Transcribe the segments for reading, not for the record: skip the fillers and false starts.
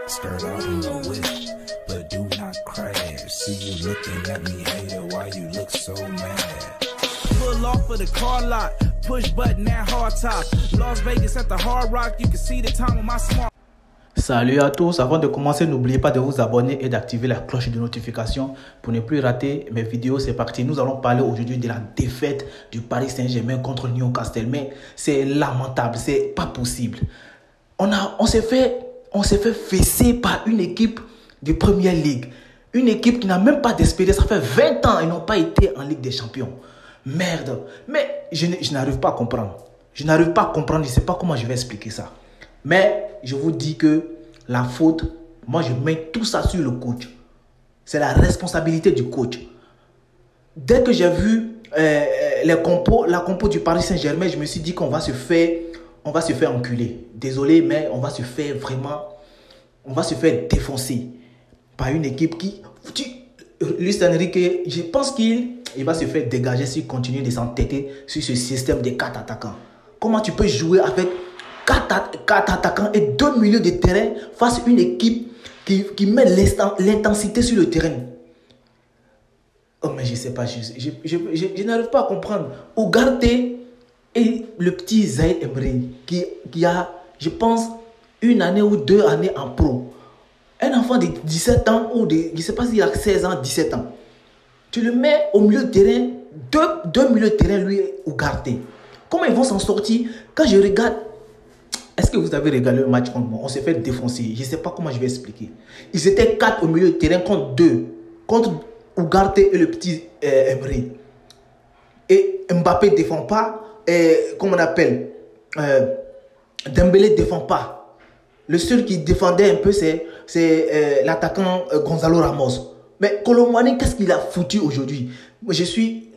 Skirt out in the whip, but do not crash. See you looking at me, hater, why you look so mad? Pull off of the car lot, push button at hard top. Las Vegas at the Hard Rock, you can see the time on my smart. Salut à tous, avant de commencer, n'oubliez pas de vous abonner et d'activer la cloche de notification pour ne plus rater mes vidéos. C'est parti, nous allons parler aujourd'hui de la défaite du Paris Saint-Germain contre Newcastle. Mais c'est lamentable, c'est pas possible. On s'est fait fesser par une équipe de Première Ligue. Une équipe qui n'a même pas d'espérance. Ça fait 20 ans, ils n'ont pas été en Ligue des Champions. Merde. Mais je n'arrive pas à comprendre. Je n'arrive pas à comprendre, je ne sais pas comment je vais expliquer ça. Mais je vous dis que la faute, moi je mets tout ça sur le coach. C'est la responsabilité du coach. Dès que j'ai vu la compo du Paris Saint-Germain, je me suis dit qu'on va se faire enculer. Désolé, mais on va se faire défoncer par une équipe qui... Luis Enrique, je pense qu'il va se faire dégager s'il continue de s'entêter sur ce système de 4 attaquants. Comment tu peux jouer avec 4 attaquants et 2 milieux de terrain face à une équipe qui met l'intensité sur le terrain? Oh, mais je ne sais pas, je n'arrive pas à comprendre. Ugarte et le petit Zaïre Emery qui a, je pense, 1 année ou 2 années en pro. Un enfant de 17 ans ou je ne sais pas s'il a 16 ans, 17 ans. Tu le mets au milieu de terrain, deux milieux de terrain, lui et Ugarte. Comment ils vont s'en sortir? Quand je regarde, est-ce que vous avez regardé le match contre moi? On s'est fait défoncer. Je ne sais pas comment je vais expliquer. Ils étaient 4 au milieu de terrain contre 2. Contre Ugarte et le petit Emery. Et Mbappé ne défend pas. Comment on appelle Dembélé ne défend pas. Le seul qui défendait un peu, c'est l'attaquant Gonzalo Ramos. Mais Kolo Muani, qu'est-ce qu'il a foutu aujourd'hui?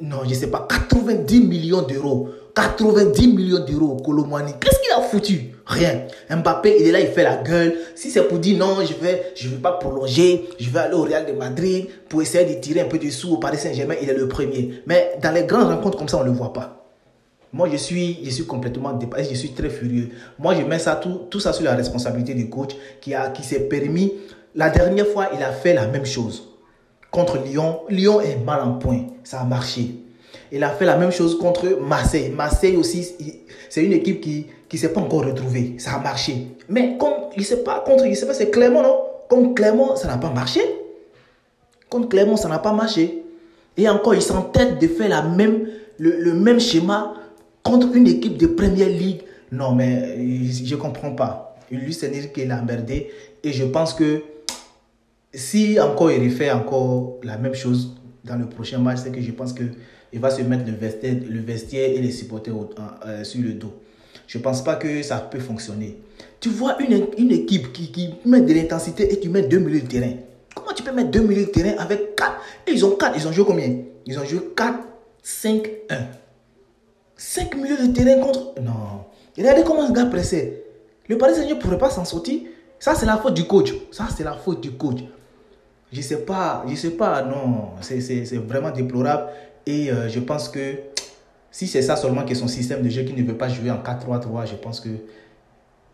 Non, je ne sais pas. 90 millions d'euros. 90 millions d'euros, Kolo Muani. Qu'est-ce qu'il a foutu? Rien. Mbappé, il est là, il fait la gueule. Si c'est pour dire non, je vais pas prolonger, je vais aller au Real de Madrid pour essayer de tirer un peu de sous au Paris Saint-Germain, il est le premier. Mais dans les grandes rencontres comme ça, on ne le voit pas. Moi, je suis complètement dépassé, je suis très furieux. Moi, je mets tout ça sur la responsabilité du coach qui s'est permis. La dernière fois, il a fait la même chose contre Lyon. Lyon est mal en point, ça a marché. Il a fait la même chose contre Marseille. Marseille aussi, c'est une équipe qui ne s'est pas encore retrouvée. Ça a marché. Mais c'est Clermont, non? Contre Clermont, ça n'a pas marché. Contre Clermont, ça n'a pas marché. Et encore, il s'entête de faire le même schéma contre une équipe de Première Ligue. Non, mais je ne comprends pas. Luis Enrique l'a emmerdé. Et je pense que si encore il refait encore la même chose dans le prochain match, c'est que je pense qu'il va se mettre le vestiaire et les supporters sur le dos. Je ne pense pas que ça peut fonctionner. Tu vois une équipe qui met de l'intensité et tu mets 2 milieux de terrain. Comment tu peux mettre 2 milieux de terrain avec 4? Et ils ont joué combien? Ils ont joué 4, 5, 1. 5 milieux de terrain contre... Non. Regardez comment ce gars pressait. Le Paris Saint-Germain ne pourrait pas s'en sortir. Ça, c'est la faute du coach. Je ne sais pas, non. C'est vraiment déplorable. Et je pense que si c'est ça seulement que son système de jeu qui ne veut pas jouer en 4-3-3, je pense que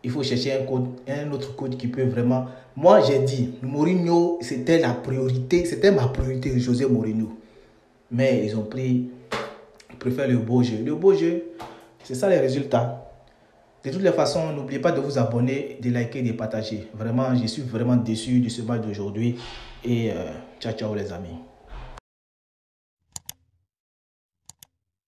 il faut chercher un autre coach qui peut vraiment... Moi, j'ai dit, Mourinho, c'était ma priorité, José Mourinho. Mais ils préfèrent le beau jeu. Le beau jeu, c'est ça les résultats. De toutes les façons, n'oubliez pas de vous abonner, de liker, de partager. Vraiment, je suis vraiment déçu de ce match d'aujourd'hui. Et ciao, ciao les amis.